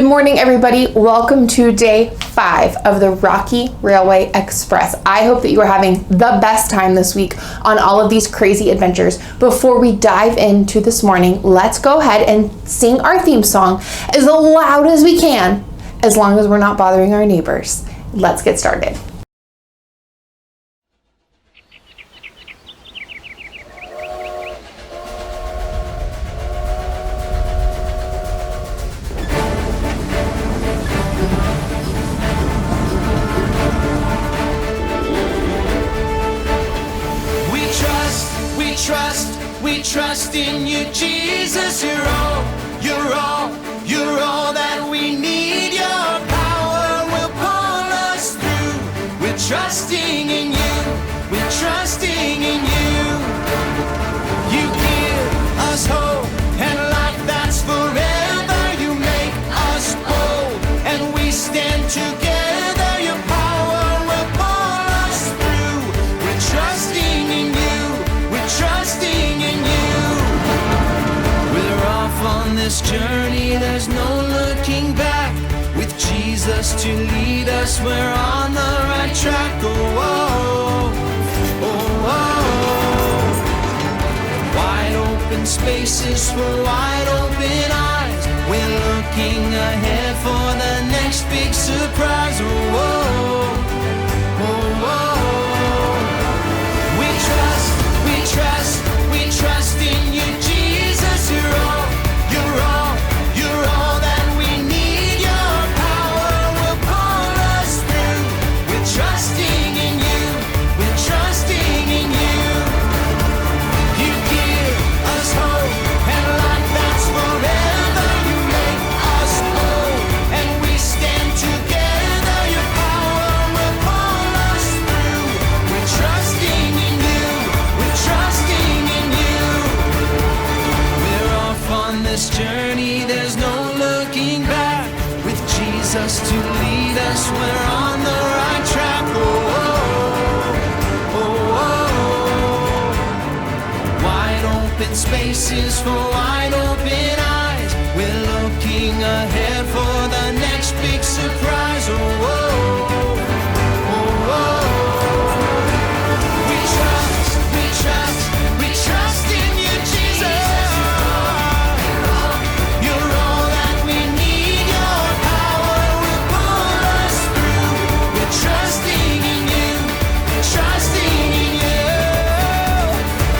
Good morning, everybody. Welcome to day 5 of the Rocky Railway Express. I hope that you are having the best time this week on all of these crazy adventures. Before we dive into this morning, let's go ahead and sing our theme song as loud as we can, as long as we're not bothering our neighbors. Let's get started. We trust in you, Jesus. You're all that we need. Your power will pull us through. We're trusting in you. We're trusting in you. You give us hope and life that's forever. You make us bold and we stand together. Your power will pull us through. We're trusting in you. We're trusting in you. We're off on this journey, there's no looking back. With Jesus to lead us, we're on the right track. Oh, oh, oh, oh. Wide open spaces for wide open eyes. We're looking ahead for the next big surprise. Oh, oh, oh, oh. We trust in you, Jesus. You're all that we need. Your power will pull us through. We're trusting in you. We're trusting in you. You give us hope and life that's forever. You make us whole and we stand together. Your power will pull us through. We're trusting in you. We're trusting in you. We're off on this journey, there's no looking back. With Jesus to lead us, we're on the right track. Oh, oh, oh, oh. Wide open spaces for wide open eyes. We're looking ahead for the next big surprise. Oh, oh, oh, oh. We trust in you, Jesus. You're all that we need. Your power will pull us through. We're trusting in you. We're trusting in you.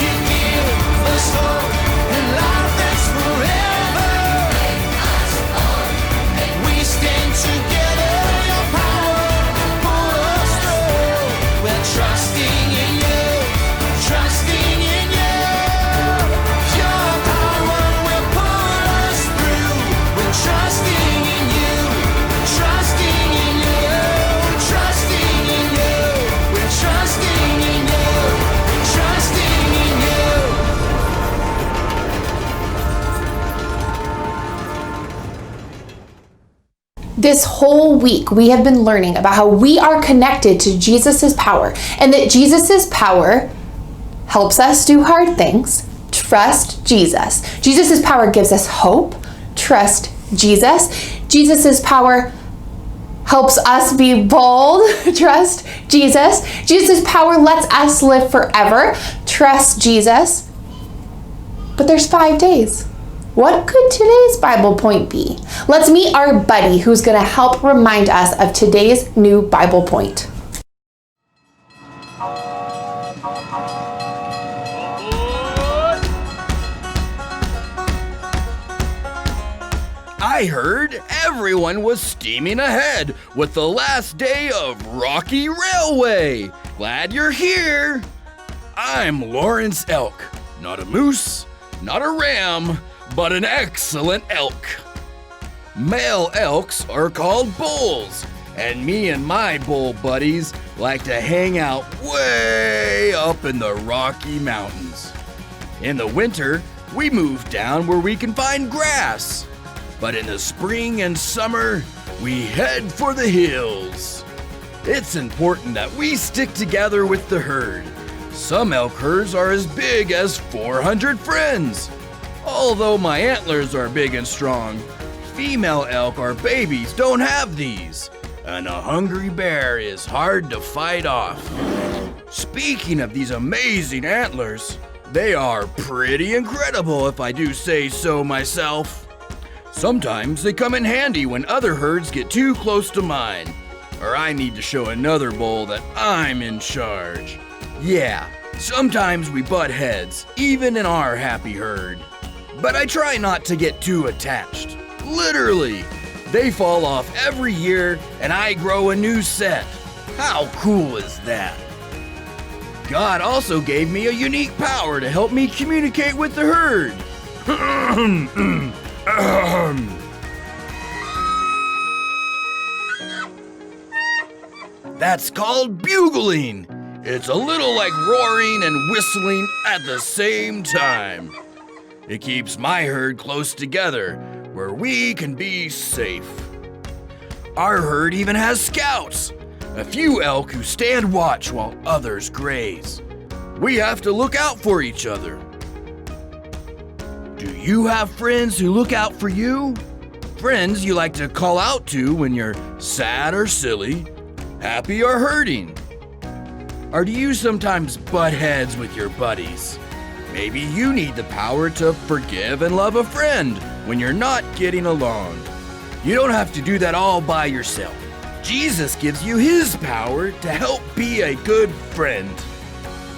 You give us hope and life that's forever. We stand together. Your power will pull us through. We're trusting in you. Trusting in you. Your power will pull us through. We're trusting in you. Trusting in you. Trusting in you. We're trusting in you. We're trusting in you. This whole week, we have been learning about how we are connected to Jesus' power, and that Jesus' power helps us do hard things. Trust Jesus. Jesus' power gives us hope. Trust Jesus. Jesus' power helps us be bold. Trust Jesus. Jesus' power lets us live forever. Trust Jesus. But there's 5 days. What could today's Bible point be? Let's meet our buddy who's going to help remind us of today's new Bible point. I heard everyone was steaming ahead with the last day of Rocky Railway. Glad you're here. I'm Lawrence Elk, not a moose, not a ram, but an excellent elk. Male elks are called bulls, and me and my bull buddies like to hang out way up in the Rocky Mountains. In the winter, we move down where we can find grass. But in the spring and summer, we head for the hills. It's important that we stick together with the herd. Some elk herds are as big as 400 friends. Although my antlers are big and strong, female elk or babies don't have these, and a hungry bear is hard to fight off. Speaking of these amazing antlers, they are pretty incredible if I do say so myself. Sometimes they come in handy when other herds get too close to mine, or I need to show another bull that I'm in charge. Yeah, sometimes we butt heads, even in our happy herd. But I try not to get too attached. Literally, they fall off every year and I grow a new set. How cool is that? God also gave me a unique power to help me communicate with the herd. That's called bugling. It's a little like roaring and whistling at the same time. It keeps my herd close together, where we can be safe. Our herd even has scouts, a few elk who stand watch while others graze. We have to look out for each other. Do you have friends who look out for you? Friends you like to call out to when you're sad or silly, happy or hurting? Or do you sometimes butt heads with your buddies? Maybe you need the power to forgive and love a friend when you're not getting along. You don't have to do that all by yourself. Jesus gives you his power to help be a good friend.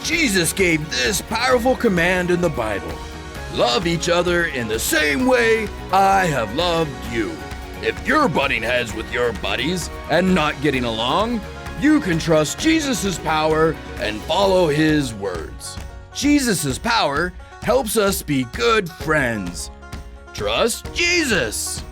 Jesus gave this powerful command in the Bible. Love each other in the same way I have loved you. If you're butting heads with your buddies and not getting along, you can trust Jesus' power and follow his words. Jesus' power helps us be good friends. Trust Jesus.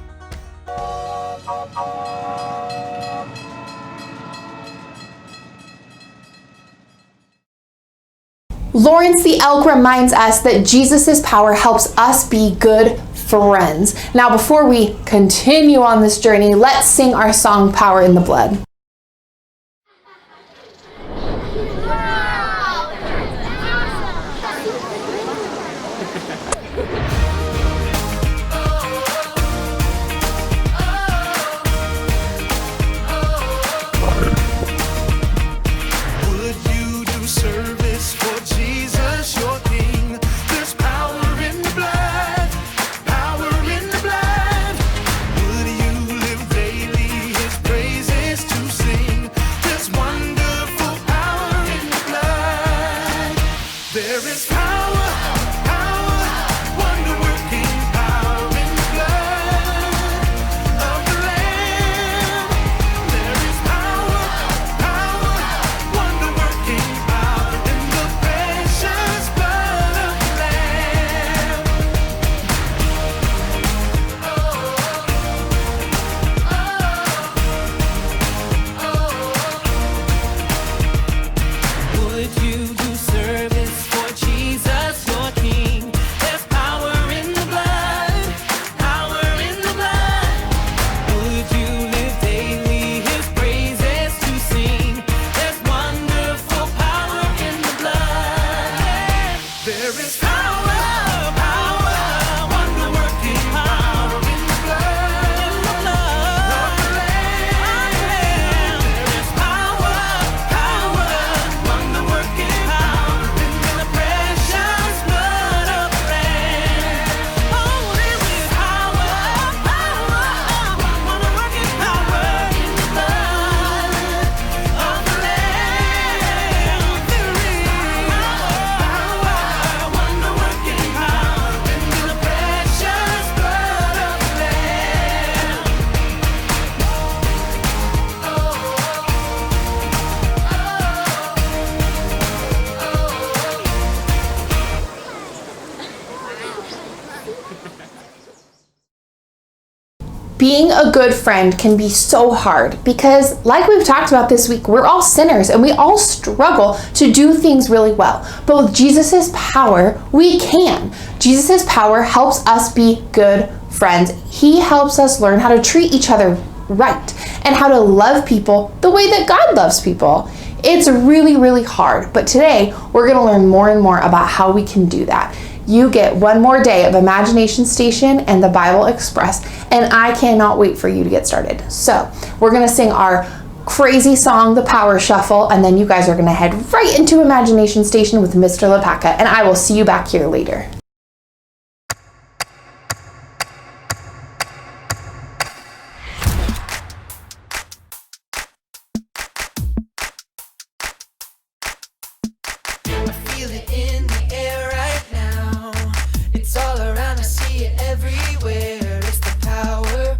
Lawrence the elk reminds us that Jesus' power helps us be good friends. Now, before we continue on this journey, let's sing our song, Power in the Blood. Would you do service for Jesus, your King? There's power in the blood, power in the blood. Would you live daily his praises to sing? There's wonderful power in the blood. There is power, power, wonder-working power in the blood of the Lamb. There is power, power, wonder-working power in the precious blood of the Lamb. Would you do service for Jesus, your King? There's power in the blood, power in the blood. Would you live daily his praises to sing? There's wonderful power in the blood. There is power, power, wonder-working power in the blood of the Lamb. There is power, power, wonder-working power in the precious blood of the Lamb. Oh, there is power, power, wonder-working power in the blood of the Lamb. There is power, wonder-working power in the precious blood of the Lamb. Being a good friend can be so hard because, like we've talked about this week, we're all sinners and we all struggle to do things really well. But with Jesus' power, we can. Jesus' power helps us be good friends. He helps us learn how to treat each other right and how to love people the way that God loves people. It's really, really hard, but today we're going to learn more and more about how we can do that. you get one more day of Imagination Station and the Bible Express, and I cannot wait for you to get started. So we're gonna sing our crazy song, The Power Shuffle, and then you guys are gonna head right into Imagination Station with Mr. Lepaka, and I will see you back here later. Feel it in the air right now. It's all around, I see it everywhere. It's the power.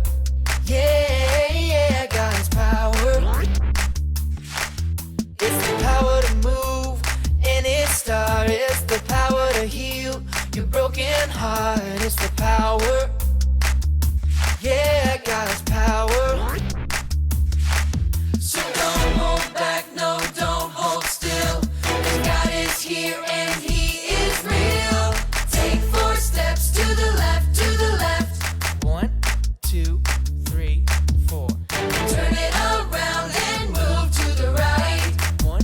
Yeah, yeah, God's power. It's the power to move any star. It's the power to heal your broken heart. It's the power. Yeah, God's power. So don't hold back, no, don't hold still. God is here and He is real. Take 4 steps to the left, to the left. 1, 2, 3, 4. Turn it around and move to the right. 1,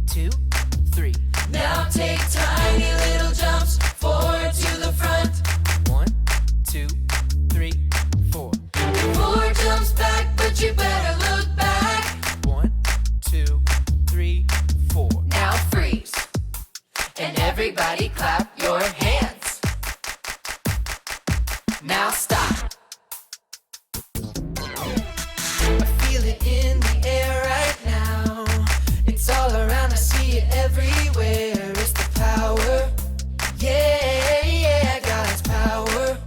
2, 3. Now take tiny little jumps forward to the front. 1, 2, 3, 4. 4 jumps back, but you better look back. 1, 2, 3, 4. Now freeze. And everybody clap your hands. Now stop. I feel it in the air right now. It's all around, I see it everywhere. It's the power. Yeah, yeah, God's power.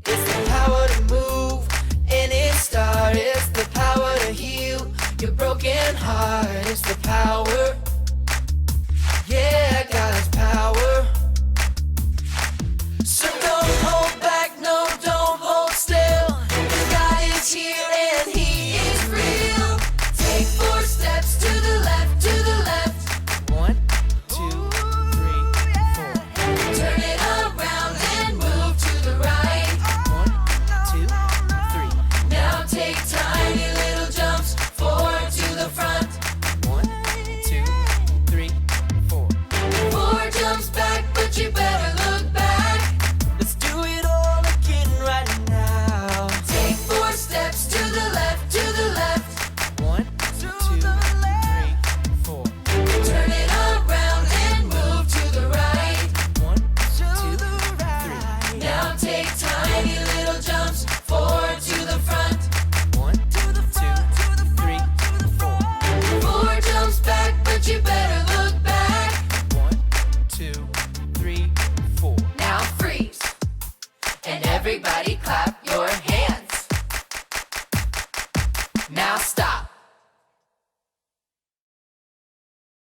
It's the power to move any star. It's the power to heal your broken heart. It's the power. Yeah, God's power. So don't hold back, no, don't hold still. God is here and He is real. Take 4 steps to the left, to the left. 1, 2, 3, 4. Turn it around and move to the right. 1, 2, 3. Now take tiny little jumps forward to the front. 1, 2, 3, 4. 4 jumps back, but you better look back. Let's do it all again right now. Take 4 steps to the left, to the left. 1, 2, 3, 4. Turn it around and move to the right. 1, 2, 3. Now take tiny little jumps forward to the front. 1, 2, 3, 4. 4 jumps back, but you better look back. 1, 2, 3, 4. Now freeze. And everybody clap your hands.